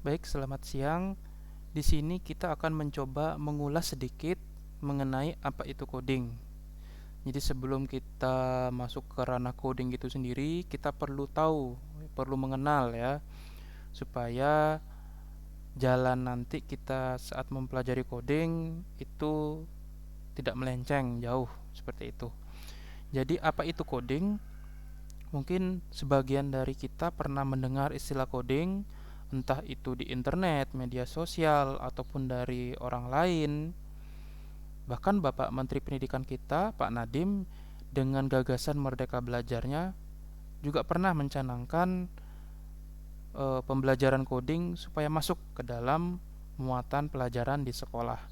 Baik, selamat siang. Di sini kita akan mencoba mengulas sedikit mengenai apa itu coding. Jadi sebelum kita masuk ke ranah coding itu sendiri, kita perlu tahu, perlu mengenal ya, supaya jalan nanti kita saat mempelajari coding itu tidak melenceng jauh seperti itu. Jadi apa itu coding? Mungkin sebagian dari kita pernah mendengar istilah coding, entah itu di internet, media sosial, ataupun dari orang lain. Bahkan Bapak Menteri Pendidikan kita, Pak Nadiem, dengan gagasan Merdeka Belajarnya, juga pernah mencanangkan pembelajaran coding supaya masuk ke dalam muatan pelajaran di sekolah.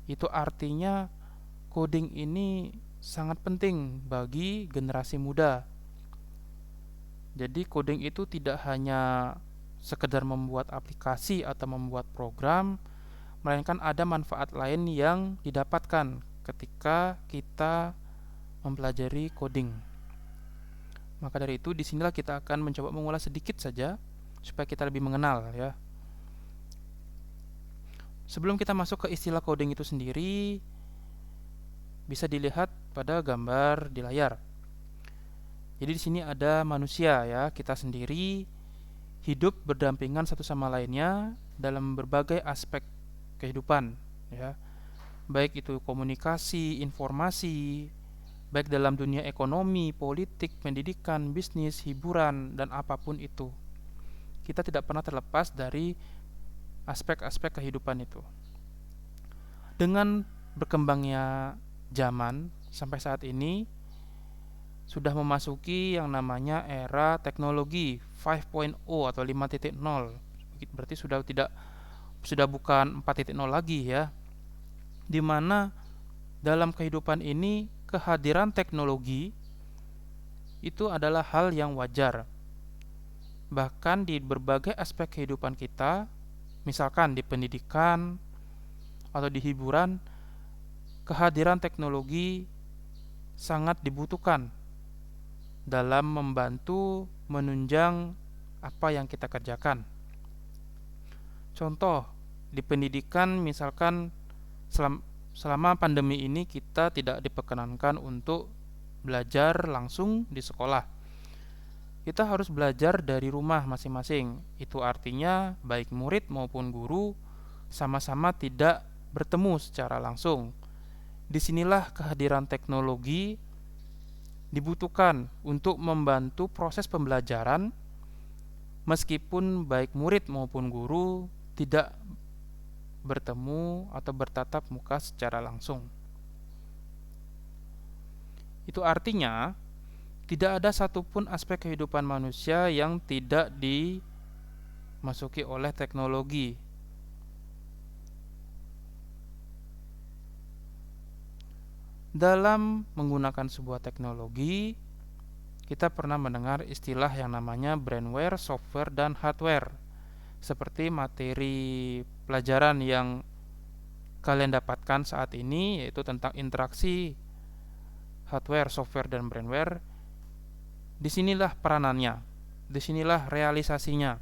Itu artinya coding ini sangat penting bagi generasi muda. Jadi coding itu tidak hanya sekedar membuat aplikasi atau membuat program, melainkan ada manfaat lain yang didapatkan ketika kita mempelajari coding. Maka dari itu disinilah kita akan mencoba mengulas sedikit saja supaya kita lebih mengenal ya. Sebelum kita masuk ke istilah coding itu sendiri, bisa dilihat pada gambar di layar. Jadi di sini ada manusia ya, kita sendiri hidup berdampingan satu sama lainnya dalam berbagai aspek kehidupan ya. Baik itu komunikasi, informasi, baik dalam dunia ekonomi, politik, pendidikan, bisnis, hiburan, dan apapun itu. Kita tidak pernah terlepas dari aspek-aspek kehidupan itu. Dengan berkembangnya zaman sampai saat ini sudah memasuki yang namanya era teknologi 5.0 atau 5.0. Berarti sudah bukan 4.0 lagi ya. Di mana dalam kehidupan ini kehadiran teknologi itu adalah hal yang wajar. Bahkan di berbagai aspek kehidupan kita, misalkan di pendidikan atau di hiburan, kehadiran teknologi sangat dibutuhkan dalam membantu menunjang apa yang kita kerjakan. Contoh, di pendidikan misalkan selama pandemi ini kita tidak diperkenankan untuk belajar langsung di sekolah. Kita harus belajar dari rumah masing-masing. Itu artinya baik murid maupun guru sama-sama tidak bertemu secara langsung. Disinilah kehadiran teknologi dibutuhkan untuk membantu proses pembelajaran meskipun baik murid maupun guru tidak bertemu atau bertatap muka secara langsung. Itu artinya tidak ada satupun aspek kehidupan manusia yang tidak dimasuki oleh teknologi. Dalam menggunakan sebuah teknologi, kita pernah mendengar istilah yang namanya brainware, software, dan hardware. Seperti materi pelajaran yang kalian dapatkan saat ini, yaitu tentang interaksi hardware, software, dan brainware. Disinilah peranannya, disinilah realisasinya,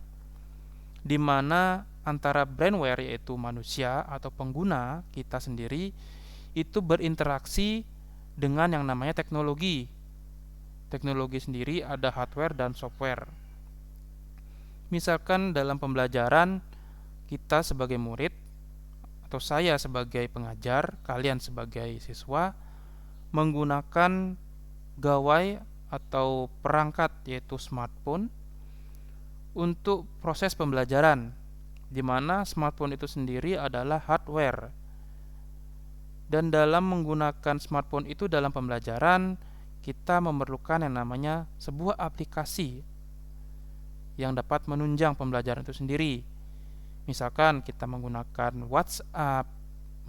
di mana antara brainware yaitu manusia atau pengguna kita sendiri itu berinteraksi dengan yang namanya teknologi. Teknologi sendiri ada hardware dan software. Misalkan dalam pembelajaran kita sebagai murid atau saya sebagai pengajar, kalian sebagai siswa menggunakan gawai atau perangkat yaitu smartphone untuk proses pembelajaran, di mana smartphone itu sendiri adalah hardware. Dan dalam menggunakan smartphone itu dalam pembelajaran, kita memerlukan yang namanya sebuah aplikasi yang dapat menunjang pembelajaran itu sendiri. Misalkan kita menggunakan WhatsApp,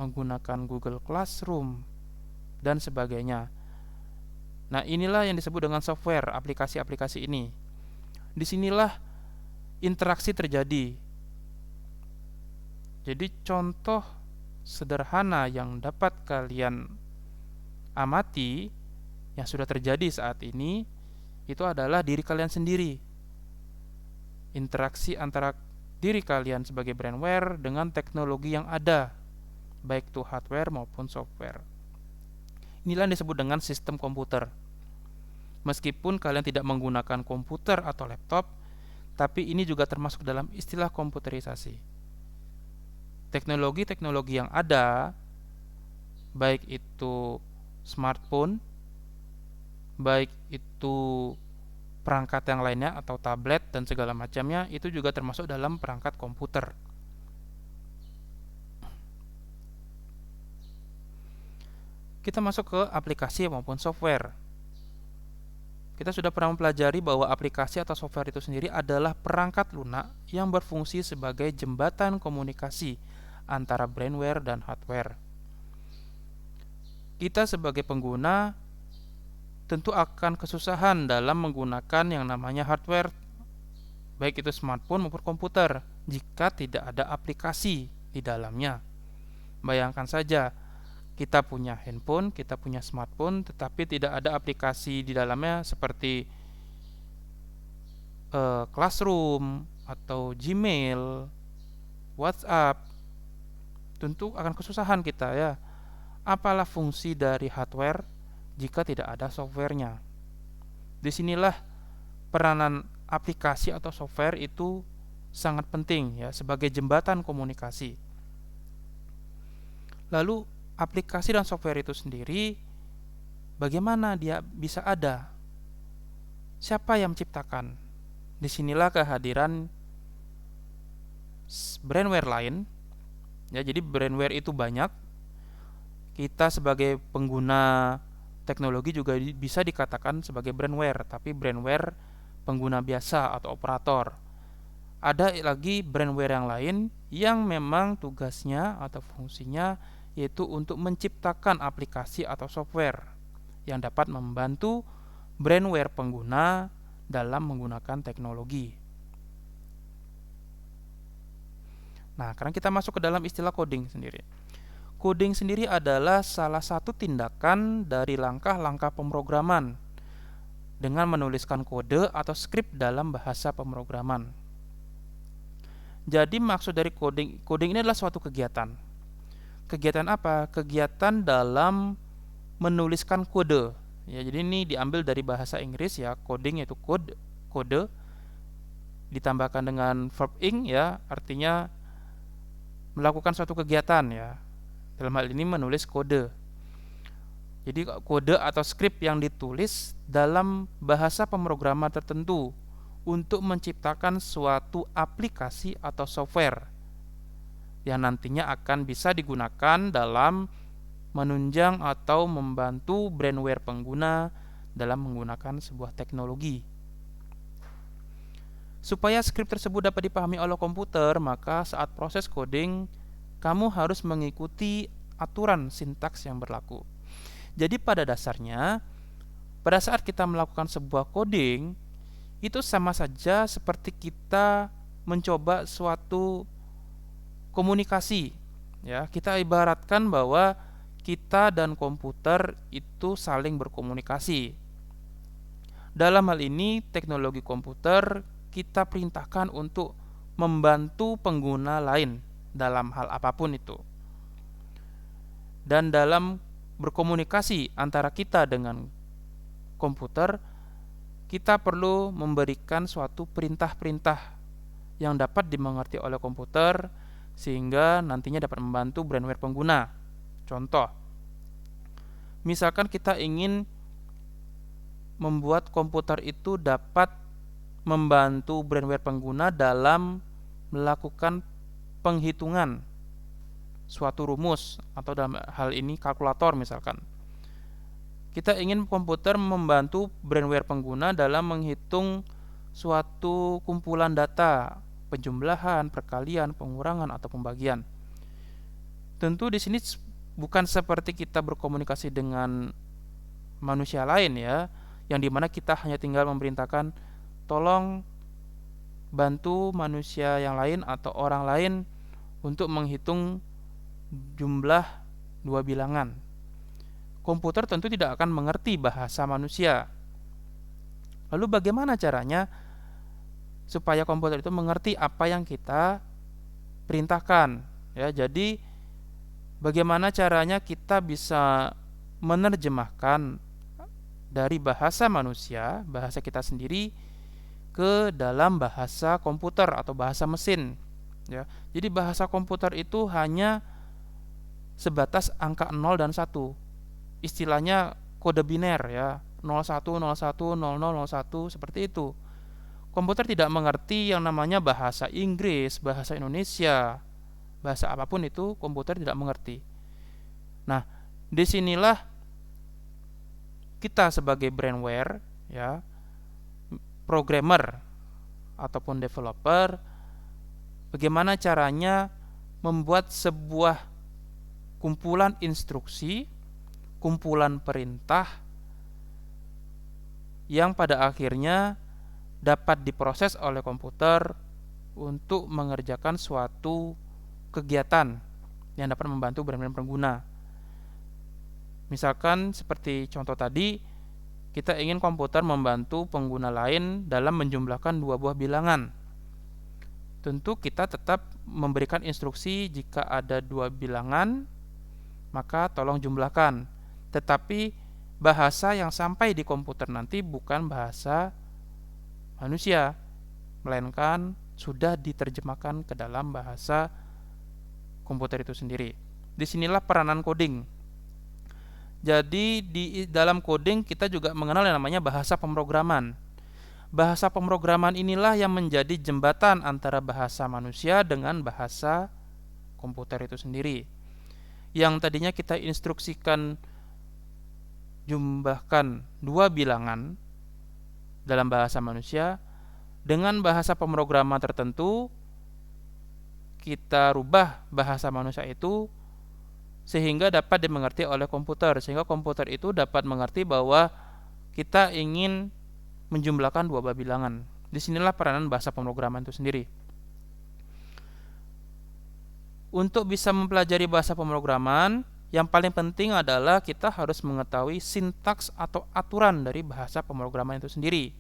menggunakan Google Classroom, dan sebagainya. Nah, inilah yang disebut dengan software, aplikasi-aplikasi ini. Disinilah interaksi terjadi. Jadi contoh sederhana yang dapat kalian amati yang sudah terjadi saat ini itu adalah diri kalian sendiri. Interaksi antara diri kalian sebagai brandware dengan teknologi yang ada, baik itu hardware maupun software. Inilah yang disebut dengan sistem komputer. Meskipun kalian tidak menggunakan komputer atau laptop, tapi ini juga termasuk dalam istilah komputerisasi. Teknologi-teknologi yang ada, baik itu smartphone, baik itu perangkat yang lainnya atau tablet dan segala macamnya, itu juga termasuk dalam perangkat komputer. Kita masuk ke aplikasi maupun software. Kita sudah pernah mempelajari bahwa aplikasi atau software itu sendiri adalah perangkat lunak yang berfungsi sebagai jembatan komunikasi antara brandware dan hardware. Kita sebagai pengguna tentu akan kesusahan dalam menggunakan yang namanya hardware, baik itu smartphone maupun komputer, jika tidak ada aplikasi di dalamnya. Bayangkan saja, kita punya handphone, kita punya smartphone, tetapi tidak ada aplikasi di dalamnya seperti Classroom atau Gmail, WhatsApp. Tentu akan kesusahan kita ya. Apalah fungsi dari hardware jika tidak ada softwarenya? Disinilah peranan aplikasi atau software itu sangat penting ya sebagai jembatan komunikasi. Lalu aplikasi dan software itu sendiri, bagaimana dia bisa ada? Siapa yang menciptakan? Disinilah kehadiran brandware lain. Ya, jadi brandware itu banyak. Kita sebagai pengguna teknologi juga bisa dikatakan sebagai brandware, tapi brandware pengguna biasa atau operator. Ada lagi brandware yang lain yang memang tugasnya atau fungsinya yaitu untuk menciptakan aplikasi atau software yang dapat membantu brandware pengguna dalam menggunakan teknologi. Nah, sekarang kita masuk ke dalam istilah coding sendiri. Coding sendiri adalah salah satu tindakan dari langkah-langkah pemrograman dengan menuliskan kode atau skrip dalam bahasa pemrograman. Jadi maksud dari coding ini adalah suatu kegiatan. Kegiatan apa? Kegiatan dalam menuliskan kode. Ya, jadi ini diambil dari bahasa Inggris ya, coding yaitu kode ditambahkan dengan verb ing ya, artinya melakukan suatu kegiatan ya. Dalam hal ini menulis kode. Jadi kode atau skrip yang ditulis dalam bahasa pemrograman tertentu untuk menciptakan suatu aplikasi atau software yang nantinya akan bisa digunakan dalam menunjang atau membantu brandware pengguna dalam menggunakan sebuah teknologi. Supaya skrip tersebut dapat dipahami oleh komputer, maka saat proses coding kamu harus mengikuti aturan sintaks yang berlaku. Jadi pada dasarnya, pada saat kita melakukan sebuah coding, itu sama saja seperti kita mencoba suatu komunikasi. Ya, kita ibaratkan bahwa kita dan komputer itu saling berkomunikasi. Dalam hal ini, teknologi komputer kita perintahkan untuk membantu pengguna lain dalam hal apapun itu. Dan dalam berkomunikasi antara kita dengan komputer, kita perlu memberikan suatu perintah-perintah yang dapat dimengerti oleh komputer sehingga nantinya dapat membantu brandware pengguna. Contoh, misalkan kita ingin membuat komputer itu dapat membantu brandware pengguna dalam melakukan penghitungan suatu rumus atau dalam hal ini kalkulator misalkan. Kita ingin komputer membantu brandware pengguna dalam menghitung suatu kumpulan data, penjumlahan, perkalian, pengurangan atau pembagian. Tentu di sini bukan seperti kita berkomunikasi dengan manusia lain ya, yang dimana kita hanya tinggal memerintahkan tolong bantu manusia yang lain atau orang lain untuk menghitung jumlah dua bilangan. Komputer tentu tidak akan mengerti bahasa manusia. Lalu bagaimana caranya? supaya komputer itu mengerti apa yang kita perintahkan, ya. Jadi bagaimana caranya kita bisa menerjemahkan dari bahasa manusia, bahasa kita sendiri, ke dalam bahasa komputer atau bahasa mesin, ya. Jadi bahasa komputer itu hanya sebatas angka 0 dan 1. Istilahnya kode biner, ya. 0101 0001 seperti itu. Komputer tidak mengerti yang namanya bahasa Inggris, bahasa Indonesia, bahasa apapun itu komputer tidak mengerti. Nah, disinilah kita sebagai brainware, ya, programmer ataupun developer, bagaimana caranya membuat sebuah kumpulan instruksi, kumpulan perintah yang pada akhirnya dapat diproses oleh komputer untuk mengerjakan suatu kegiatan yang dapat membantu brainware pengguna. Misalkan seperti contoh tadi, kita ingin komputer membantu pengguna lain dalam menjumlahkan dua buah bilangan. Tentu kita tetap memberikan instruksi jika ada dua bilangan, maka tolong jumlahkan. Tetapi bahasa yang sampai di komputer nanti bukan bahasa manusia, melainkan sudah diterjemahkan ke dalam bahasa komputer itu sendiri. Disinilah peranan coding. Jadi di dalam coding kita juga mengenal yang namanya bahasa pemrograman. Bahasa pemrograman inilah yang menjadi jembatan antara bahasa manusia dengan bahasa komputer itu sendiri. Yang tadinya kita instruksikan jumlahkan dua bilangan dalam bahasa manusia, dengan bahasa pemrograman tertentu kita rubah bahasa manusia itu sehingga dapat dimengerti oleh komputer, sehingga komputer itu dapat mengerti bahwa kita ingin menjumlahkan dua buah bilangan. Disinilah peranan bahasa pemrograman itu sendiri. Untuk bisa mempelajari bahasa pemrograman, yang paling penting adalah kita harus mengetahui sintaks atau aturan dari bahasa pemrograman itu sendiri.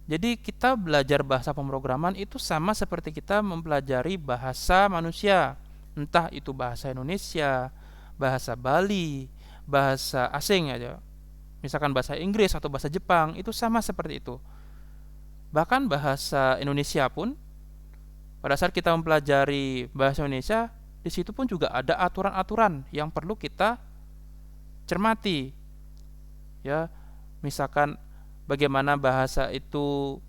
Jadi kita belajar bahasa pemrograman itu sama seperti kita mempelajari bahasa manusia, entah itu bahasa Indonesia, bahasa Bali, bahasa asing aja. Misalkan bahasa Inggris atau bahasa Jepang, itu sama seperti itu. Bahkan bahasa Indonesia pun, pada saat kita mempelajari bahasa Indonesia, di situ pun juga ada aturan-aturan yang perlu kita cermati. Ya, misalkan bagaimana bahasa itu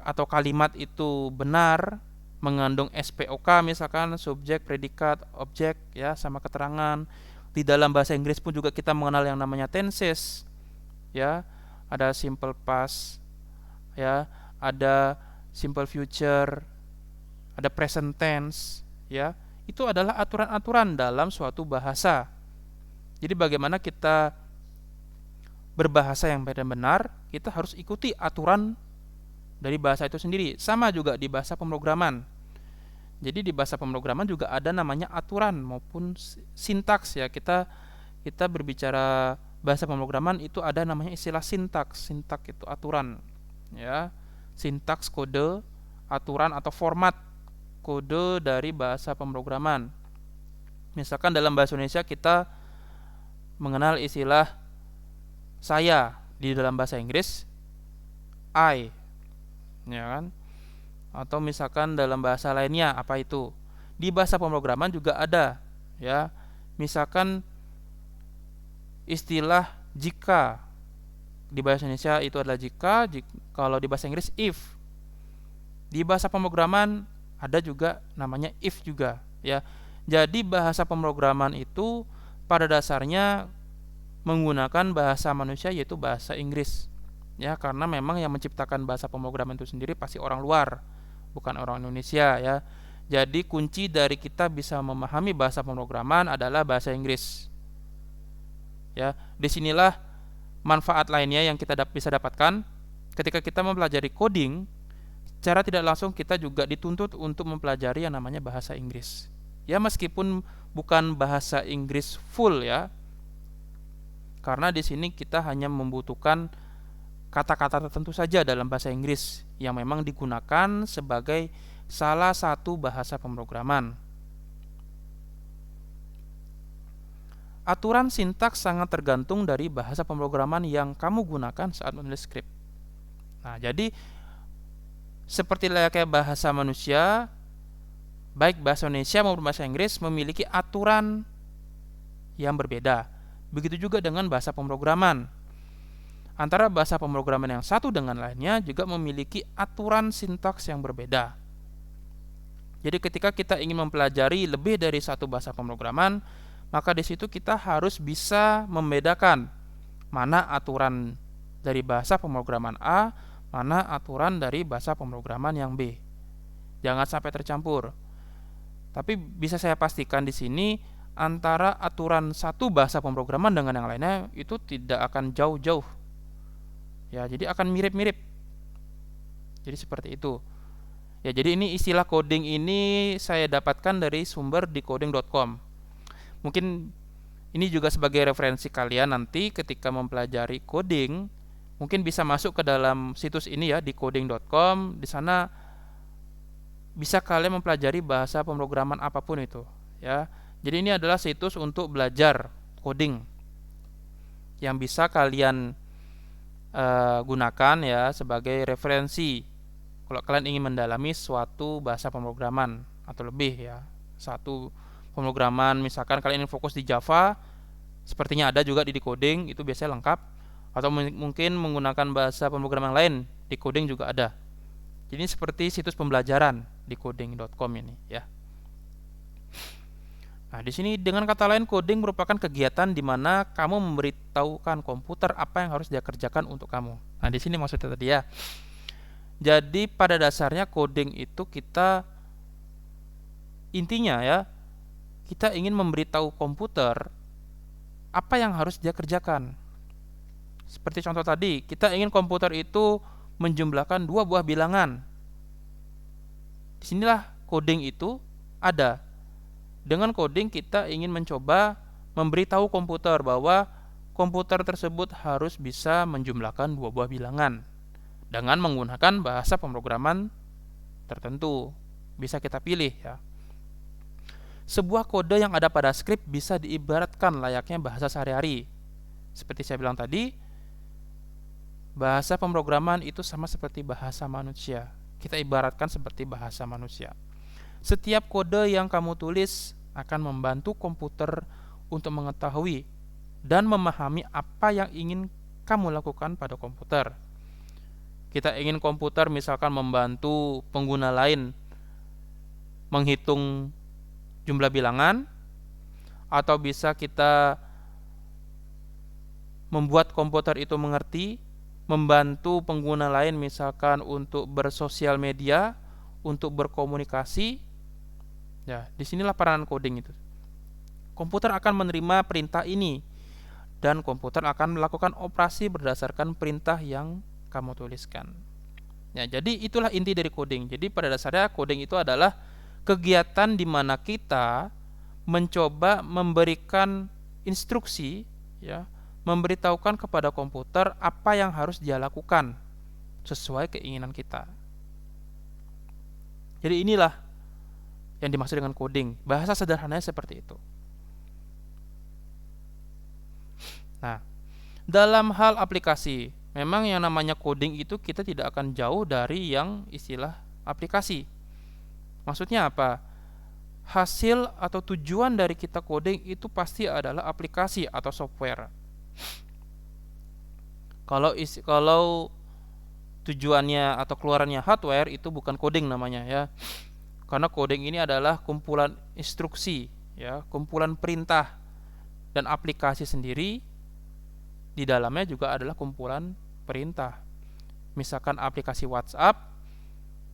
atau kalimat itu benar mengandung SPOK, misalkan subjek, predikat, objek, ya, sama keterangan. Di dalam bahasa Inggris pun juga kita mengenal yang namanya tenses. Ya, ada simple past, ya, ada simple future, ada present tense, ya. Itu adalah aturan-aturan dalam suatu bahasa. Jadi bagaimana kita berbahasa yang benar-benar, kita harus ikuti aturan dari bahasa itu sendiri. Sama juga di bahasa pemrograman. Jadi di bahasa pemrograman juga ada namanya aturan maupun sintaks, ya. Kita berbicara bahasa pemrograman itu ada namanya istilah sintaks. Sintaks itu aturan, ya. Sintaks kode, aturan atau format kode dari bahasa pemrograman. Misalkan dalam bahasa Indonesia kita mengenal istilah saya, di dalam bahasa Inggris I, ya kan? Atau misalkan dalam bahasa lainnya apa itu? Di bahasa pemrograman juga ada, ya. Misalkan istilah jika, di bahasa Indonesia itu adalah jika, kalau di bahasa Inggris if. Di bahasa pemrograman ada juga namanya if juga, ya. Jadi bahasa pemrograman itu pada dasarnya menggunakan bahasa manusia, yaitu bahasa Inggris, ya, karena memang yang menciptakan bahasa pemrograman itu sendiri pasti orang luar, bukan orang Indonesia, ya. Jadi kunci dari kita bisa memahami bahasa pemrograman adalah bahasa Inggris, ya. Disinilah manfaat lainnya yang kita bisa dapatkan ketika kita mempelajari coding. Secara tidak langsung kita juga dituntut untuk mempelajari yang namanya bahasa Inggris. Ya, meskipun bukan bahasa Inggris full, ya. Karena di sini kita hanya membutuhkan kata-kata tertentu saja dalam bahasa Inggris yang memang digunakan sebagai salah satu bahasa pemrograman. Aturan sintaks sangat tergantung dari bahasa pemrograman yang kamu gunakan saat menulis skrip. Nah, jadi seperti layaknya bahasa manusia, baik bahasa Indonesia maupun bahasa Inggris memiliki aturan yang berbeda. Begitu juga dengan bahasa pemrograman. Antara bahasa pemrograman yang satu dengan lainnya juga memiliki aturan sintaks yang berbeda. Jadi ketika kita ingin mempelajari lebih dari satu bahasa pemrograman, maka di situ kita harus bisa membedakan mana aturan dari bahasa pemrograman A, mana aturan dari bahasa pemrograman yang B. Jangan sampai tercampur. Tapi bisa saya pastikan di sini antara aturan satu bahasa pemrograman dengan yang lainnya itu tidak akan jauh-jauh. Ya, jadi akan mirip-mirip. Jadi seperti itu. Ya, jadi ini istilah coding ini saya dapatkan dari sumber di coding.com. Mungkin ini juga sebagai referensi kalian nanti ketika mempelajari coding, mungkin bisa masuk ke dalam situs ini ya di coding.com. Di sana bisa kalian mempelajari bahasa pemrograman apapun itu, ya. Jadi ini adalah situs untuk belajar coding yang bisa kalian gunakan ya sebagai referensi kalau kalian ingin mendalami suatu bahasa pemrograman atau lebih ya satu pemrograman. Misalkan kalian ingin fokus di Java, sepertinya ada juga di coding, itu biasanya lengkap. Atau mungkin menggunakan bahasa pemrograman lain, di coding juga ada. Jadi ini seperti situs pembelajaran di coding.com ini ya. Nah, di sini dengan kata lain coding merupakan kegiatan di mana kamu memberitahukan komputer apa yang harus dia kerjakan untuk kamu. Nah, di sini maksudnya tadi ya. Jadi pada dasarnya coding itu kita intinya ya, kita ingin memberitahu komputer apa yang harus dia kerjakan. Seperti contoh tadi, kita ingin komputer itu menjumlahkan dua buah bilangan. Disinilah coding itu ada. Dengan coding kita ingin mencoba memberitahu komputer bahwa komputer tersebut harus bisa menjumlahkan dua buah bilangan dengan menggunakan bahasa pemrograman tertentu. Bisa kita pilih ya. Sebuah kode yang ada pada skrip bisa diibaratkan layaknya bahasa sehari-hari. Seperti saya bilang tadi, bahasa pemrograman itu sama seperti bahasa manusia. Kita ibaratkan seperti bahasa manusia. Setiap kode yang kamu tulis akan membantu komputer untuk mengetahui dan memahami apa yang ingin kamu lakukan pada komputer. Kita ingin komputer misalkan membantu pengguna lain menghitung jumlah bilangan, atau bisa kita membuat komputer itu mengerti, membantu pengguna lain misalkan untuk bersosial media, untuk berkomunikasi. Ya, disinilah peranan coding itu. Komputer akan menerima perintah ini dan komputer akan melakukan operasi berdasarkan perintah yang kamu tuliskan. Ya, jadi itulah inti dari coding. Jadi pada dasarnya coding itu adalah kegiatan di mana kita mencoba memberikan instruksi, ya, memberitahukan kepada komputer apa yang harus dia lakukan sesuai keinginan kita. Jadi inilah yang dimaksud dengan coding. Bahasa sederhananya seperti itu. Nah, dalam hal aplikasi, memang yang namanya coding itu kita tidak akan jauh dari yang istilah aplikasi. Maksudnya apa? Hasil atau tujuan dari kita coding itu pasti adalah aplikasi atau software. Kalau tujuannya atau keluarannya hardware itu bukan coding namanya ya. Karena coding ini adalah kumpulan instruksi ya, kumpulan perintah, dan aplikasi sendiri di dalamnya juga adalah kumpulan perintah. Misalkan aplikasi WhatsApp,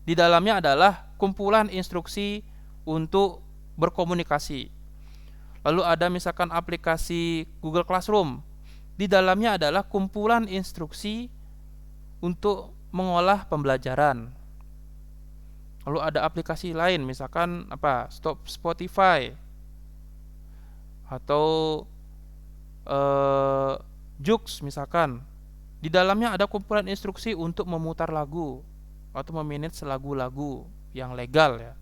di dalamnya adalah kumpulan instruksi untuk berkomunikasi. Lalu ada misalkan aplikasi Google Classroom, di dalamnya adalah kumpulan instruksi untuk mengolah pembelajaran. Lalu ada aplikasi lain misalkan Spotify atau Joox misalkan. Di dalamnya ada kumpulan instruksi untuk memutar lagu atau memanage lagu-lagu yang legal ya.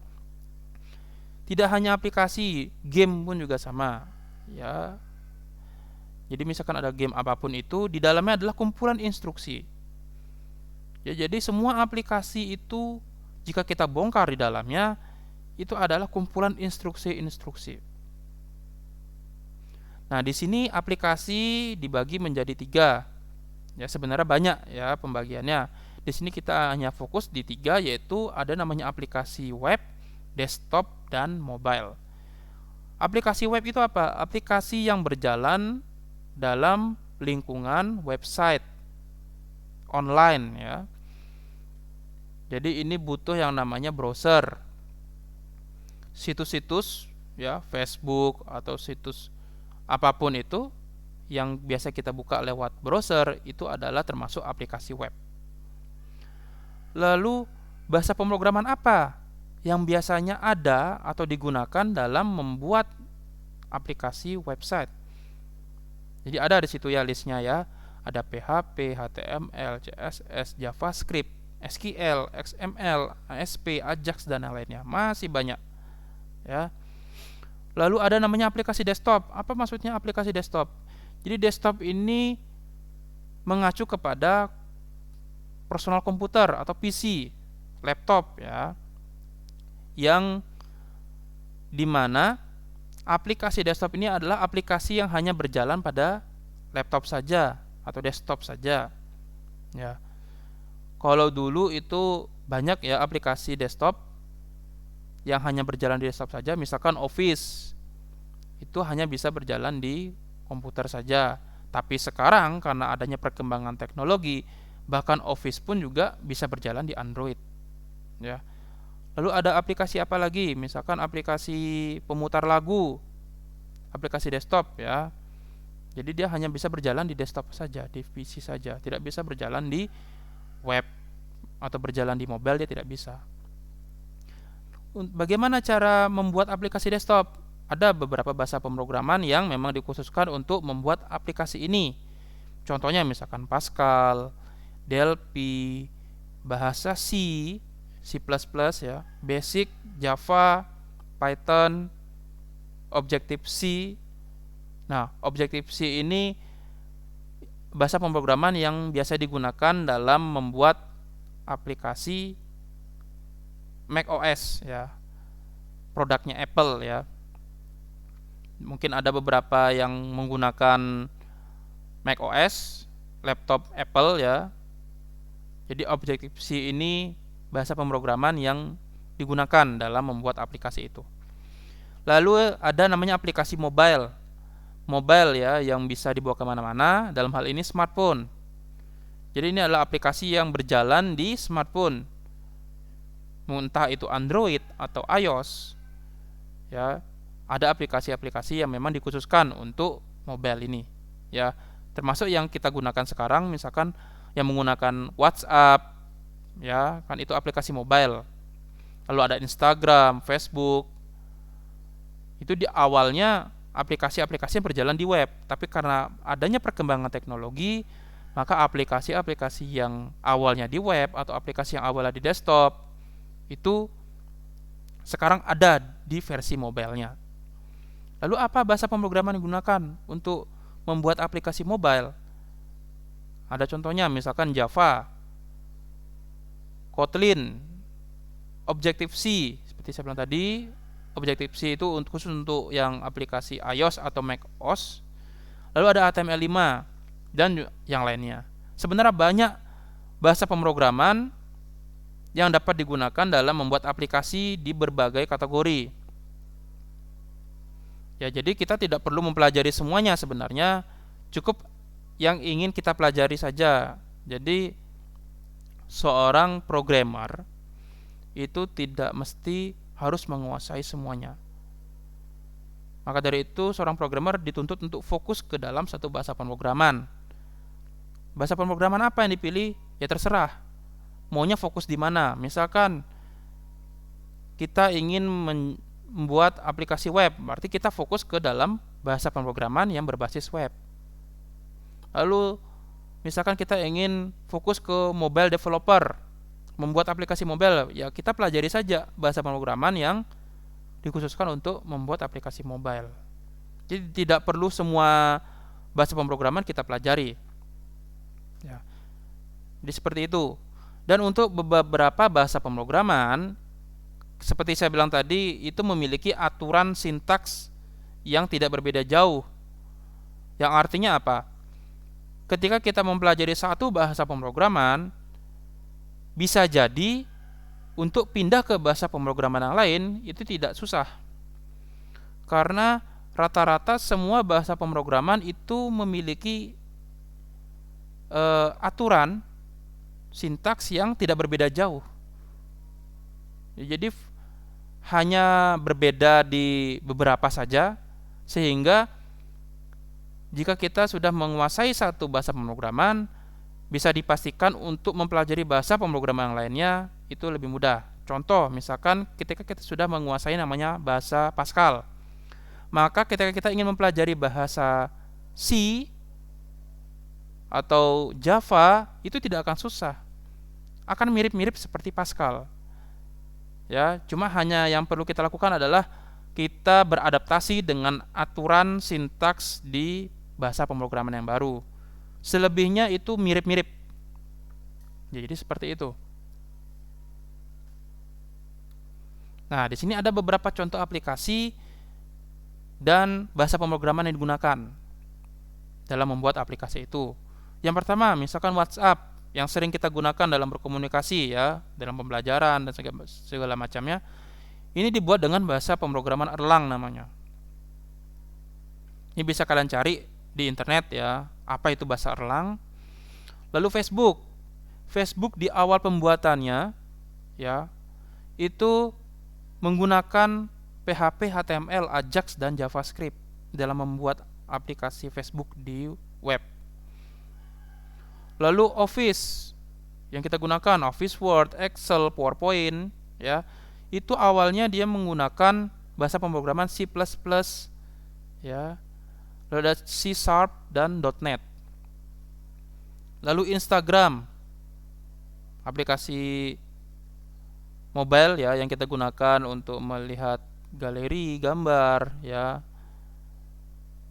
Tidak hanya aplikasi, game pun juga sama ya. Jadi misalkan ada game apapun itu, di dalamnya adalah kumpulan instruksi. Ya, jadi semua aplikasi itu jika kita bongkar di dalamnya itu adalah kumpulan instruksi-instruksi. Nah, di sini aplikasi dibagi menjadi 3. Ya, sebenarnya banyak ya pembagiannya. Di sini kita hanya fokus di 3, yaitu ada namanya aplikasi web, desktop, dan mobile. Aplikasi web itu apa? Aplikasi yang berjalan dalam lingkungan website online ya. Jadi ini butuh yang namanya browser. Situs-situs ya, Facebook atau situs apapun itu yang biasa kita buka lewat browser itu adalah termasuk aplikasi web. Lalu bahasa pemrograman apa yang biasanya ada atau digunakan dalam membuat aplikasi website? Jadi ada di situ ya listnya ya. Ada PHP, HTML, CSS, JavaScript, SQL, XML, ASP, Ajax dan yang lainnya. Masih banyak ya. Lalu ada namanya aplikasi desktop. Apa maksudnya aplikasi desktop? Jadi desktop ini mengacu kepada personal komputer atau PC, laptop ya, yang dimana aplikasi desktop ini adalah aplikasi yang hanya berjalan pada laptop saja atau desktop saja ya. Kalau dulu itu banyak ya aplikasi desktop yang hanya berjalan di desktop saja, misalkan Office itu hanya bisa berjalan di komputer saja. Tapi sekarang karena adanya perkembangan teknologi, bahkan Office pun juga bisa berjalan di Android ya. Lalu ada aplikasi apa lagi? Misalkan aplikasi pemutar lagu, aplikasi desktop ya. Jadi dia hanya bisa berjalan di desktop saja, di PC saja, tidak bisa berjalan di web atau berjalan di mobile, dia tidak bisa. Bagaimana cara membuat aplikasi desktop? Ada beberapa bahasa pemrograman yang memang dikhususkan untuk membuat aplikasi ini. Contohnya misalkan Pascal, Delphi, bahasa C, C++ ya, Basic, Java, Python, Objective-C. Nah, Objective-C ini bahasa pemrograman yang biasa digunakan dalam membuat aplikasi macOS ya, produknya Apple ya. Mungkin ada beberapa yang menggunakan macOS, laptop Apple ya. Jadi Objective-C ini bahasa pemrograman yang digunakan dalam membuat aplikasi itu. Lalu ada namanya aplikasi mobile. Mobile ya, yang bisa dibawa kemana-mana, dalam hal ini smartphone. Jadi ini adalah aplikasi yang berjalan di smartphone, entah itu Android atau iOS ya. Ada aplikasi-aplikasi yang memang dikhususkan untuk mobile ini ya, termasuk yang kita gunakan sekarang, misalkan yang menggunakan WhatsApp ya, kan itu aplikasi mobile. Lalu ada Instagram, Facebook. Itu di awalnya aplikasi-aplikasi yang berjalan di web, tapi karena adanya perkembangan teknologi, maka aplikasi-aplikasi yang awalnya di web atau aplikasi yang awalnya di desktop itu sekarang ada di versi mobilenya. Lalu apa bahasa pemrograman yang digunakan untuk membuat aplikasi mobile? Ada contohnya misalkan Java, Kotlin, Objective-C. Seperti saya bilang tadi, Objective-C itu khusus untuk yang aplikasi iOS atau macOS. Lalu ada HTML5 dan yang lainnya. Sebenarnya banyak bahasa pemrograman yang dapat digunakan dalam membuat aplikasi di berbagai kategori. Ya, jadi kita tidak perlu mempelajari semuanya sebenarnya, cukup yang ingin kita pelajari saja. Jadi seorang programmer itu tidak mesti harus menguasai semuanya. Maka dari itu seorang programmer dituntut untuk fokus ke dalam satu bahasa pemrograman. Bahasa pemrograman apa yang dipilih? Ya terserah. Maunya fokus di mana? Misalkan kita ingin membuat aplikasi web, berarti kita fokus ke dalam bahasa pemrograman yang berbasis web. Lalu misalkan kita ingin fokus ke mobile developer, membuat aplikasi mobile, ya kita pelajari saja bahasa pemrograman yang dikhususkan untuk membuat aplikasi mobile. Jadi tidak perlu semua bahasa pemrograman kita pelajari. Ya. Jadi seperti itu. Dan untuk beberapa bahasa pemrograman, seperti saya bilang tadi, itu memiliki aturan sintaks yang tidak berbeda jauh. Yang artinya apa? Ketika kita mempelajari satu bahasa pemrograman, bisa jadi untuk pindah ke bahasa pemrograman yang lain itu tidak susah. Karena rata-rata semua bahasa pemrograman itu memiliki aturan sintaks yang tidak berbeda jauh. Jadi hanya berbeda di beberapa saja, sehingga jika kita sudah menguasai satu bahasa pemrograman, bisa dipastikan untuk mempelajari bahasa pemrograman yang lainnya itu lebih mudah. Contoh, misalkan ketika kita sudah menguasai namanya bahasa Pascal, maka ketika kita ingin mempelajari bahasa C atau Java, itu tidak akan susah. Akan mirip-mirip seperti Pascal. Ya, cuma hanya yang perlu kita lakukan adalah kita beradaptasi dengan aturan sintaks di bahasa pemrograman yang baru. Selebihnya itu mirip-mirip. Jadi seperti itu. Nah, di sini ada beberapa contoh aplikasi dan bahasa pemrograman yang digunakan dalam membuat aplikasi itu. Yang pertama, misalkan WhatsApp yang sering kita gunakan dalam berkomunikasi, ya, dalam pembelajaran dan segala macamnya. Ini dibuat dengan bahasa pemrograman Erlang namanya. Ini bisa kalian cari di internet, ya, apa itu bahasa Erlang. Lalu Facebook di awal pembuatannya, ya, itu menggunakan PHP, HTML, Ajax dan JavaScript dalam membuat aplikasi Facebook di web. Lalu Office yang kita gunakan, Office Word, Excel, PowerPoint, ya, itu awalnya dia menggunakan bahasa pemrograman C++, ya, lalu ada C# dan .NET. Lalu Instagram, aplikasi mobile, ya, yang kita gunakan untuk melihat galeri gambar, ya,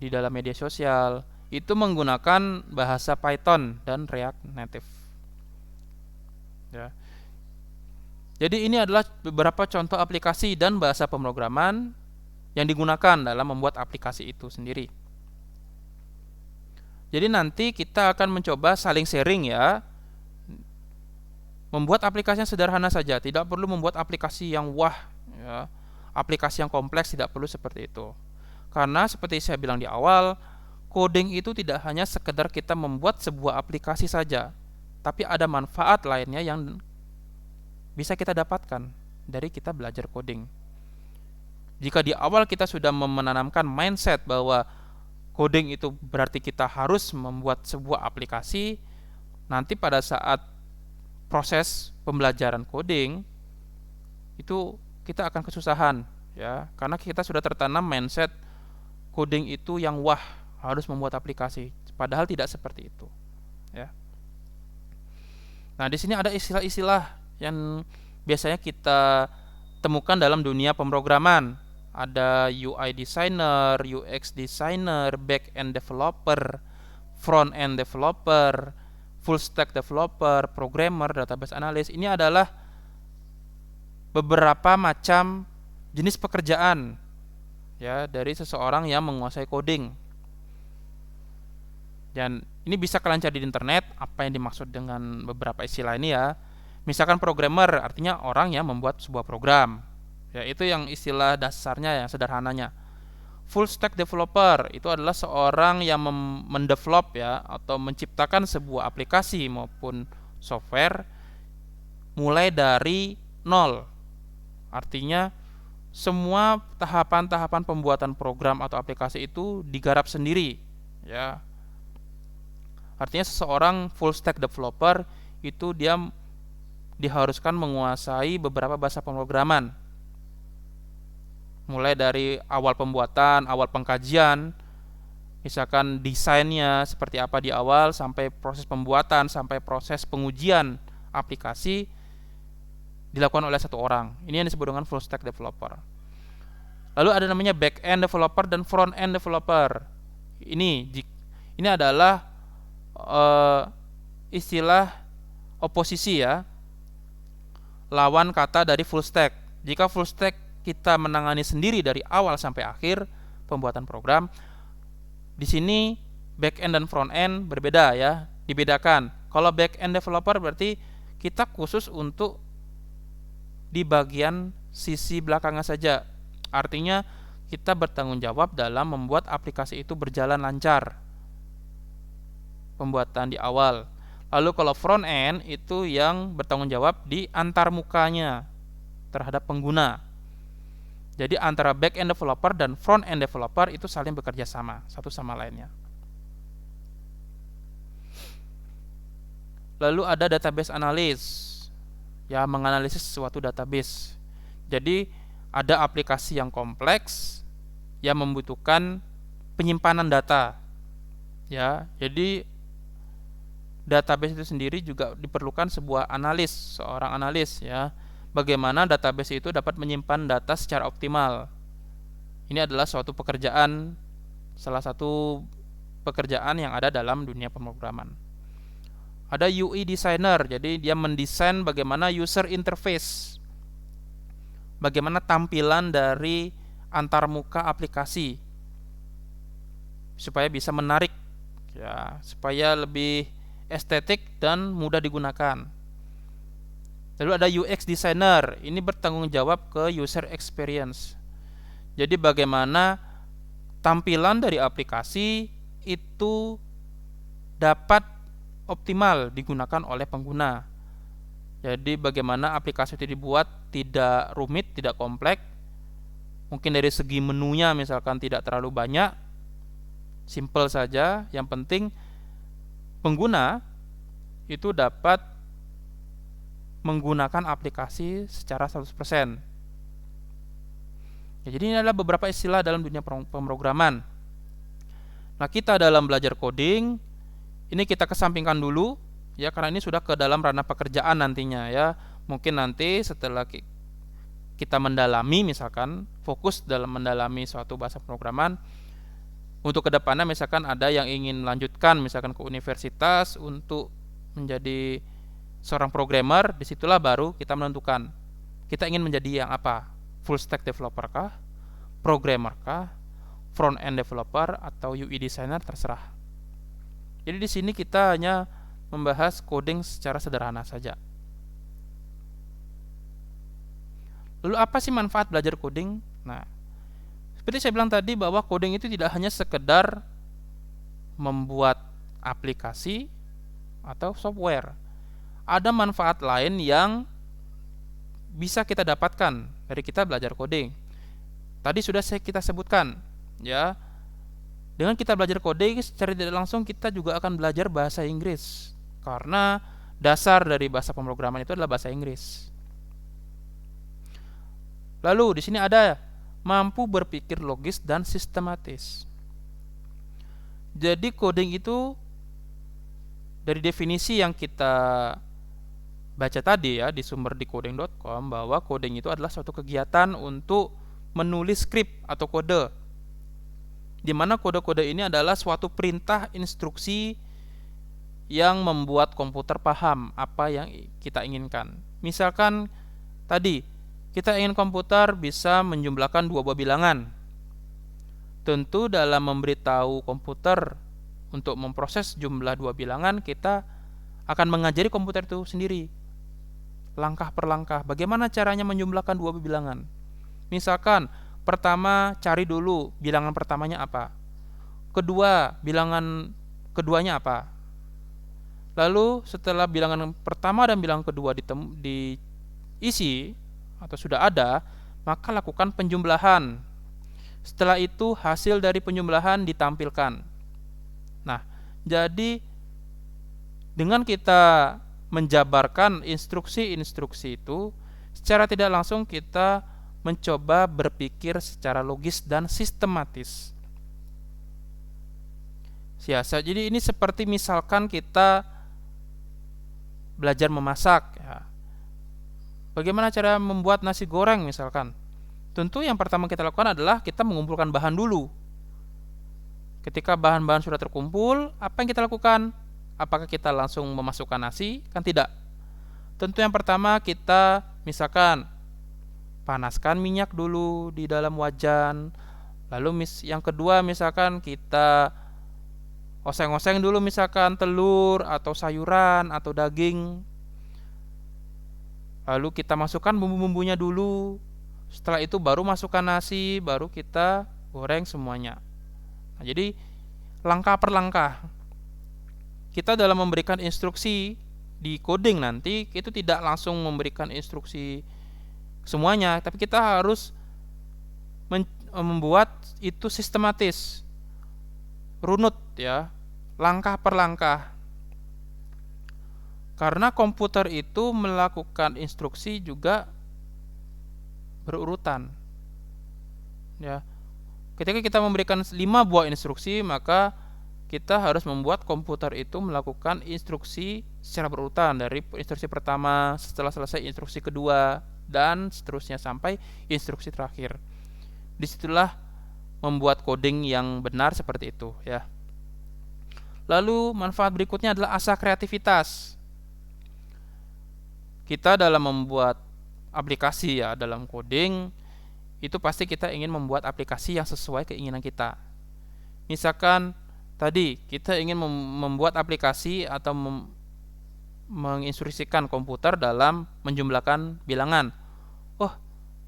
di dalam media sosial, itu menggunakan bahasa Python dan React Native. Ya. Jadi ini adalah beberapa contoh aplikasi dan bahasa pemrograman yang digunakan dalam membuat aplikasi itu sendiri. Jadi nanti kita akan mencoba saling sharing, ya. Membuat aplikasi yang sederhana saja, tidak perlu membuat aplikasi yang wah, ya. Aplikasi yang kompleks tidak perlu seperti itu. Karena seperti saya bilang di awal, coding itu tidak hanya sekedar kita membuat sebuah aplikasi saja, tapi ada manfaat lainnya yang bisa kita dapatkan dari kita belajar coding. Jika di awal kita sudah menanamkan mindset bahwa coding itu berarti kita harus membuat sebuah aplikasi, nanti pada saat proses pembelajaran coding itu kita akan kesusahan, ya, karena kita sudah tertanam mindset coding itu yang wah, harus membuat aplikasi, padahal tidak seperti itu, ya. Nah, di sini ada istilah-istilah yang biasanya kita temukan dalam dunia pemrograman. Ada UI designer, UX designer, back end developer, front end developer, full stack developer, programmer, database analyst. Ini adalah beberapa macam jenis pekerjaan, ya, dari seseorang yang menguasai coding. Dan ini bisa kalian cari di internet apa yang dimaksud dengan beberapa istilah ini, ya. Misalkan programmer artinya orang yang membuat sebuah program, ya, itu yang istilah dasarnya, yang sederhananya. Full stack developer itu adalah seorang yang mendevelop, ya, atau menciptakan sebuah aplikasi maupun software mulai dari nol. Artinya semua tahapan-tahapan pembuatan program atau aplikasi itu digarap sendiri, ya. Artinya seseorang full stack developer itu dia diharuskan menguasai beberapa bahasa pemrograman, mulai dari awal pembuatan, awal pengkajian, Misalkan desainnya seperti apa di awal, sampai proses pembuatan, sampai proses pengujian aplikasi dilakukan oleh satu orang. Ini yang disebut dengan full stack developer. Lalu ada namanya back end developer dan front end developer. Ini adalah istilah oposisi ya, lawan kata dari full stack. Jika full stack kita menangani sendiri dari awal sampai akhir pembuatan program, di sini back end dan front end berbeda ya, dibedakan. Kalau back end developer berarti kita khusus untuk di bagian sisi belakangnya saja. Artinya kita bertanggung jawab dalam membuat aplikasi itu berjalan lancar pembuatan di awal. Lalu kalau front end itu yang bertanggung jawab di antarmukanya terhadap pengguna. Jadi antara back end developer dan front end developer itu saling bekerja sama satu sama lainnya. Lalu ada database analis, ya, menganalisis suatu database. Jadi ada aplikasi yang kompleks yang membutuhkan penyimpanan data, ya. Jadi database itu sendiri juga diperlukan seorang analis ya. Bagaimana database itu dapat menyimpan data secara optimal. Ini adalah salah satu pekerjaan yang ada dalam dunia pemrograman. Ada UI designer, jadi dia mendesain bagaimana user interface, bagaimana tampilan dari antarmuka aplikasi supaya bisa menarik, ya, supaya lebih estetik dan mudah digunakan. Lalu ada UX designer, ini bertanggung jawab ke user experience. Jadi bagaimana tampilan dari aplikasi itu dapat optimal digunakan oleh pengguna. Jadi bagaimana aplikasi itu dibuat tidak rumit, tidak kompleks. Mungkin dari segi menunya misalkan tidak terlalu banyak, simple saja. Yang penting pengguna itu dapat menggunakan aplikasi secara 100%. Ya, jadi ini adalah beberapa istilah dalam dunia pemrograman. Nah, kita dalam belajar coding ini kita kesampingkan dulu ya, karena ini sudah ke dalam ranah pekerjaan nantinya ya. Mungkin nanti setelah kita mendalami, misalkan fokus dalam mendalami suatu bahasa pemrograman, untuk kedepannya misalkan ada yang ingin melanjutkan misalkan ke universitas untuk menjadi seorang programmer, disitulah baru kita menentukan kita ingin menjadi yang apa, full stack developer kah, programmer kah, front end developer atau UI designer, terserah. Jadi di sini kita hanya membahas coding secara sederhana saja. Lalu apa sih manfaat belajar coding? Nah, seperti saya bilang tadi bahwa coding itu tidak hanya sekedar membuat aplikasi atau software. Ada manfaat lain yang bisa kita dapatkan dari kita belajar coding. Tadi sudah kita sebutkan, ya. Dengan kita belajar coding, secara tidak langsung kita juga akan belajar bahasa Inggris. Karena dasar dari bahasa pemrograman itu adalah bahasa Inggris. Lalu di sini ada mampu berpikir logis dan sistematis. Jadi coding itu dari definisi yang kita baca tadi ya di sumber di coding.com, bahwa coding itu adalah suatu kegiatan untuk menulis skrip atau kode, di mana kode-kode ini adalah suatu perintah instruksi yang membuat komputer paham apa yang kita inginkan. Misalkan tadi kita ingin komputer bisa menjumlahkan dua buah bilangan. Tentu dalam memberitahu komputer untuk memproses jumlah dua bilangan, kita akan mengajari komputer itu sendiri langkah per langkah bagaimana caranya menjumlahkan dua bilangan. Misalkan pertama cari dulu bilangan pertamanya apa, kedua bilangan keduanya apa. Lalu setelah bilangan pertama dan bilangan kedua diisi atau sudah ada, maka lakukan penjumlahan. Setelah itu hasil dari penjumlahan ditampilkan. Nah, jadi dengan kita menjabarkan instruksi-instruksi itu, secara tidak langsung kita mencoba berpikir secara logis dan sistematis. siasat. Jadi ini seperti misalkan kita belajar memasak ya. Bagaimana cara membuat nasi goreng misalkan? Tentu yang pertama kita lakukan adalah kita mengumpulkan bahan dulu. Ketika bahan-bahan sudah terkumpul, apa yang kita lakukan? Apakah kita langsung memasukkan nasi? Kan tidak. Tentu yang pertama kita misalkan panaskan minyak dulu di dalam wajan. Lalu yang kedua misalkan kita oseng-oseng dulu misalkan telur atau sayuran atau daging. Lalu kita masukkan bumbu-bumbunya dulu. Setelah itu baru masukkan nasi, baru kita goreng semuanya. Nah, jadi langkah per langkah. Kita dalam memberikan instruksi di coding nanti itu tidak langsung memberikan instruksi semuanya, tapi kita harus membuat itu sistematis, runut ya, langkah per langkah. Karena komputer itu melakukan instruksi juga berurutan. Ya. Ketika kita memberikan 5 buah instruksi, maka kita harus membuat komputer itu melakukan instruksi secara berurutan dari instruksi pertama, setelah selesai instruksi kedua, dan seterusnya sampai instruksi terakhir. Disitulah membuat coding yang benar seperti itu ya. Lalu manfaat berikutnya adalah asah kreativitas. Kita dalam membuat aplikasi ya, dalam coding itu pasti kita ingin membuat aplikasi yang sesuai keinginan kita. Misalkan tadi kita ingin membuat aplikasi atau menginstruksikan komputer dalam menjumlahkan bilangan. Oh,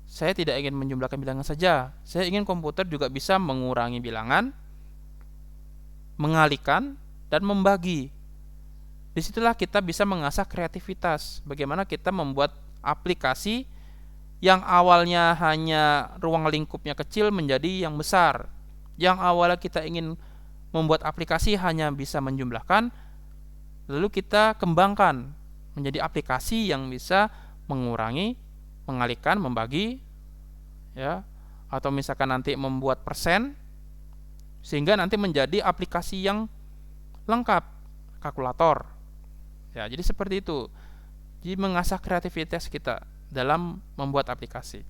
saya tidak ingin menjumlahkan bilangan saja. Saya ingin komputer juga bisa mengurangi bilangan, mengalihkan, dan membagi. Disitulah kita bisa mengasah kreativitas. Bagaimana kita membuat aplikasi yang awalnya hanya ruang lingkupnya kecil menjadi yang besar. Yang awalnya kita ingin membuat aplikasi hanya bisa menjumlahkan, lalu kita kembangkan menjadi aplikasi yang bisa mengurangi, mengalihkan, membagi, ya, atau misalkan nanti membuat persen, sehingga nanti menjadi aplikasi yang lengkap, kalkulator. Ya, jadi seperti itu. Jadi mengasah kreativitas kita dalam membuat aplikasi.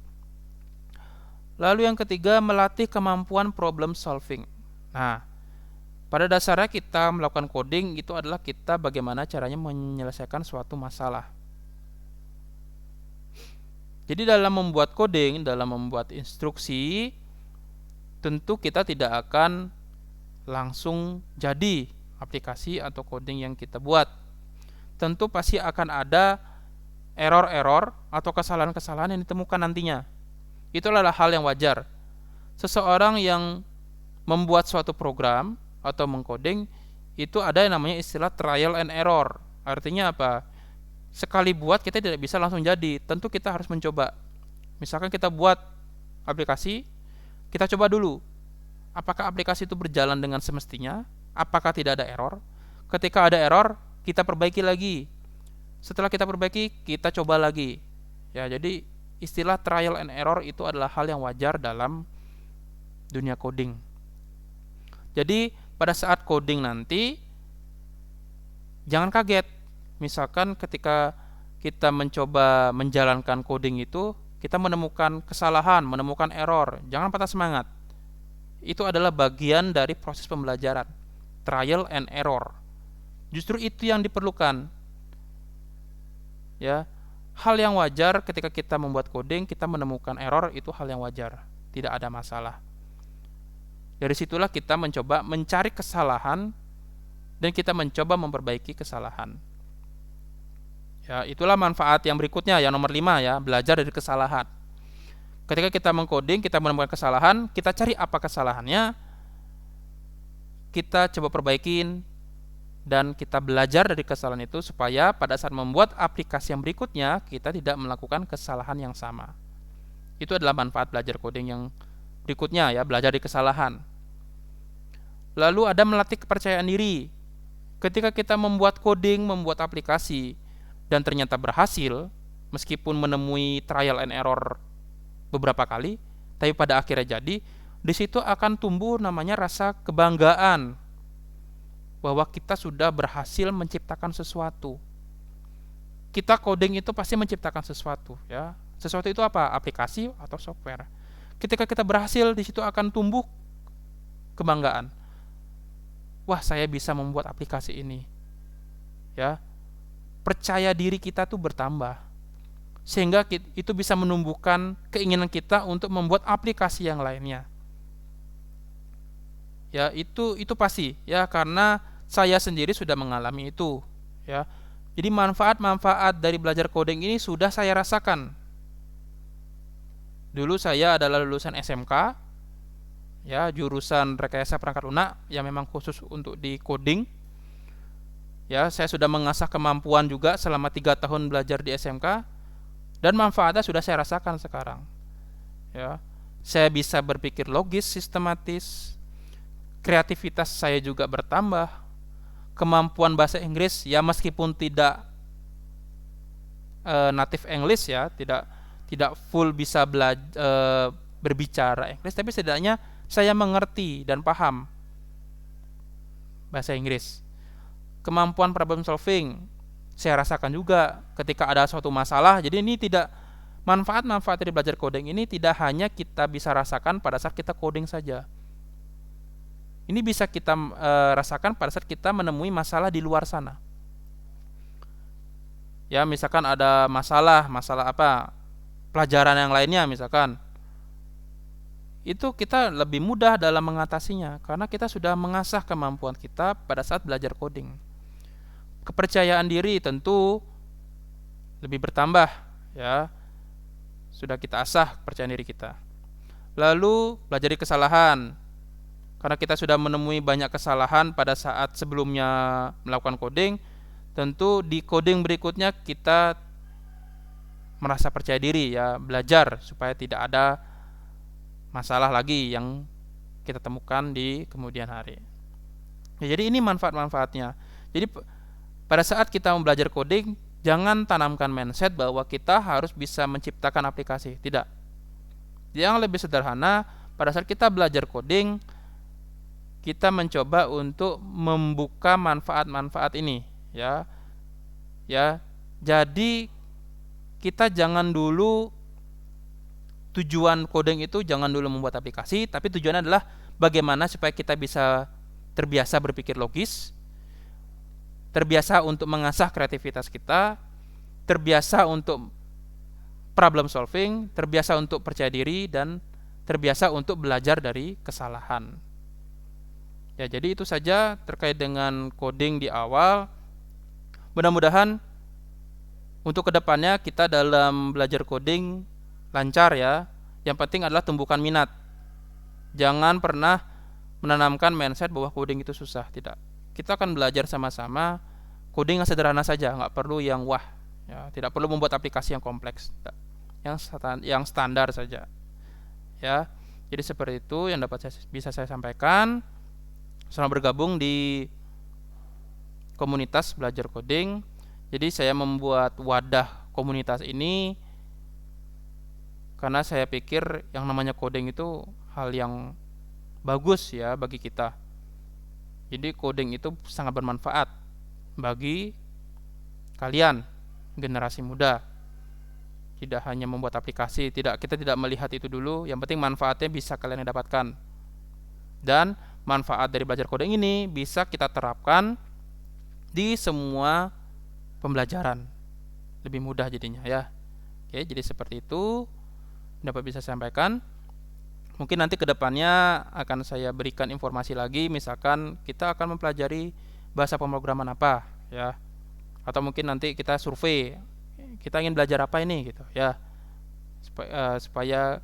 Lalu yang ketiga, melatih kemampuan problem solving. Nah, pada dasarnya kita melakukan coding itu adalah kita bagaimana caranya menyelesaikan suatu masalah. Jadi dalam membuat coding, dalam membuat instruksi, tentu kita tidak akan langsung jadi aplikasi atau coding yang kita buat. Tentu pasti akan ada error-error atau kesalahan-kesalahan yang ditemukan nantinya. Itu adalah hal yang wajar. Seseorang yang membuat suatu program atau mengcoding itu ada yang namanya istilah trial and error. Artinya apa? Sekali buat kita tidak bisa langsung jadi. Tentu kita harus mencoba. Misalkan kita buat aplikasi, kita coba dulu. Apakah aplikasi itu berjalan dengan semestinya? Apakah tidak ada error? Ketika ada error, kita perbaiki lagi. Setelah kita perbaiki, kita coba lagi. Ya, jadi istilah trial and error itu adalah hal yang wajar dalam dunia coding. Jadi pada saat coding nanti jangan kaget. Misalkan ketika kita mencoba menjalankan coding itu, kita menemukan kesalahan, menemukan error. Jangan patah semangat. Itu adalah bagian dari proses pembelajaran. Trial and error. Justru itu yang diperlukan. Ya, hal yang wajar ketika kita membuat coding, kita menemukan error, itu hal yang wajar, tidak ada masalah. Dari situlah kita mencoba mencari kesalahan dan kita mencoba memperbaiki kesalahan. Ya, itulah manfaat yang berikutnya, yang nomor 5 ya, belajar dari kesalahan. Ketika kita mengcoding, kita menemukan kesalahan, kita cari apa kesalahannya, kita coba perbaikin, dan kita belajar dari kesalahan itu supaya pada saat membuat aplikasi yang berikutnya kita tidak melakukan kesalahan yang sama. Itu adalah manfaat belajar coding yang berikutnya ya, belajar dari kesalahan. Lalu ada melatih kepercayaan diri. Ketika kita membuat coding, membuat aplikasi dan ternyata berhasil, meskipun menemui trial and error beberapa kali, tapi pada akhirnya jadi, di situ akan tumbuh namanya rasa kebanggaan. bahwa kita sudah berhasil menciptakan sesuatu. Kita coding itu pasti menciptakan sesuatu, ya. Sesuatu itu apa? Aplikasi atau software. Ketika kita berhasil, di situ akan tumbuh kebanggaan. Wah, saya bisa membuat aplikasi ini. Ya. Percaya diri kita tuh bertambah. Sehingga itu bisa menumbuhkan keinginan kita untuk membuat aplikasi yang lainnya. Ya, itu pasti, ya, karena saya sendiri sudah mengalami itu, ya. Jadi manfaat-manfaat dari belajar coding ini sudah saya rasakan. Dulu saya adalah lulusan SMK, ya, jurusan rekayasa perangkat lunak yang memang khusus untuk di coding. Ya, saya sudah mengasah kemampuan juga selama 3 tahun belajar di SMK, dan manfaatnya sudah saya rasakan sekarang. Ya, saya bisa berpikir logis, sistematis, kreativitas saya juga bertambah, kemampuan bahasa Inggris, ya meskipun tidak native English, ya, tidak full bisa berbicara Inggris, tapi setidaknya saya mengerti dan paham bahasa Inggris. Kemampuan problem solving saya rasakan juga ketika ada suatu masalah. Jadi ini tidak, manfaat-manfaat dari belajar coding ini tidak hanya kita bisa rasakan pada saat kita coding saja. Ini bisa kita rasakan pada saat kita menemui masalah di luar sana. Ya, misalkan ada masalah apa? Pelajaran yang lainnya misalkan. Itu kita lebih mudah dalam mengatasinya karena kita sudah mengasah kemampuan kita pada saat belajar coding. Kepercayaan diri tentu lebih bertambah, ya. Sudah kita asah kepercayaan diri kita. Lalu belajar dari kesalahan. Karena kita sudah menemui banyak kesalahan pada saat sebelumnya melakukan coding, tentu di coding berikutnya kita merasa percaya diri, ya, belajar supaya tidak ada masalah lagi yang kita temukan di kemudian hari. Ya, jadi ini manfaat-manfaatnya. Jadi pada saat kita belajar coding, jangan tanamkan mindset bahwa kita harus bisa menciptakan aplikasi. Tidak. Yang lebih sederhana, pada saat kita belajar coding, kita mencoba untuk membuka manfaat-manfaat ini, ya. Ya. Jadi kita jangan dulu, tujuan coding itu jangan dulu membuat aplikasi, tapi tujuannya adalah bagaimana supaya kita bisa terbiasa berpikir logis, terbiasa untuk mengasah kreativitas kita, terbiasa untuk problem solving, terbiasa untuk percaya diri, dan terbiasa untuk belajar dari kesalahan. Ya, jadi itu saja terkait dengan coding di awal. Mudah-mudahan untuk kedepannya kita dalam belajar coding lancar, ya. Yang penting adalah tumbuhkan minat. Jangan pernah menanamkan mindset bahwa coding itu susah. Tidak. Kita akan belajar sama-sama coding yang sederhana saja, nggak perlu yang wah, ya. Tidak perlu membuat aplikasi yang kompleks. Tidak. Yang standar saja, ya. Jadi seperti itu yang bisa saya sampaikan. Selamat bergabung di komunitas belajar coding. Jadi saya membuat wadah komunitas ini karena saya pikir yang namanya coding itu hal yang bagus, ya, bagi kita. Jadi coding itu sangat bermanfaat bagi kalian generasi muda. Tidak hanya membuat aplikasi, kita tidak melihat itu dulu. Yang penting manfaatnya bisa kalian dapatkan. Dan manfaat dari belajar coding ini bisa kita terapkan di semua pembelajaran. Lebih mudah jadinya, ya. Oke, jadi seperti itu dapat bisa saya sampaikan. Mungkin nanti kedepannya akan saya berikan informasi lagi, misalkan kita akan mempelajari bahasa pemrograman apa, ya. Atau mungkin nanti kita survei, kita ingin belajar apa ini gitu, ya. Supaya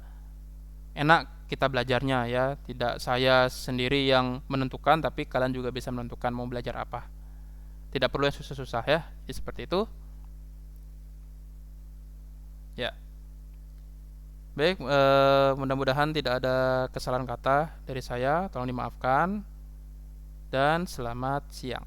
enak kita belajarnya, ya. Tidak saya sendiri yang menentukan, tapi kalian juga bisa menentukan mau belajar apa. Tidak perlu yang susah-susah, ya. Jadi seperti itu. Ya. Baik, mudah-mudahan tidak ada kesalahan kata dari saya, tolong dimaafkan, dan selamat siang.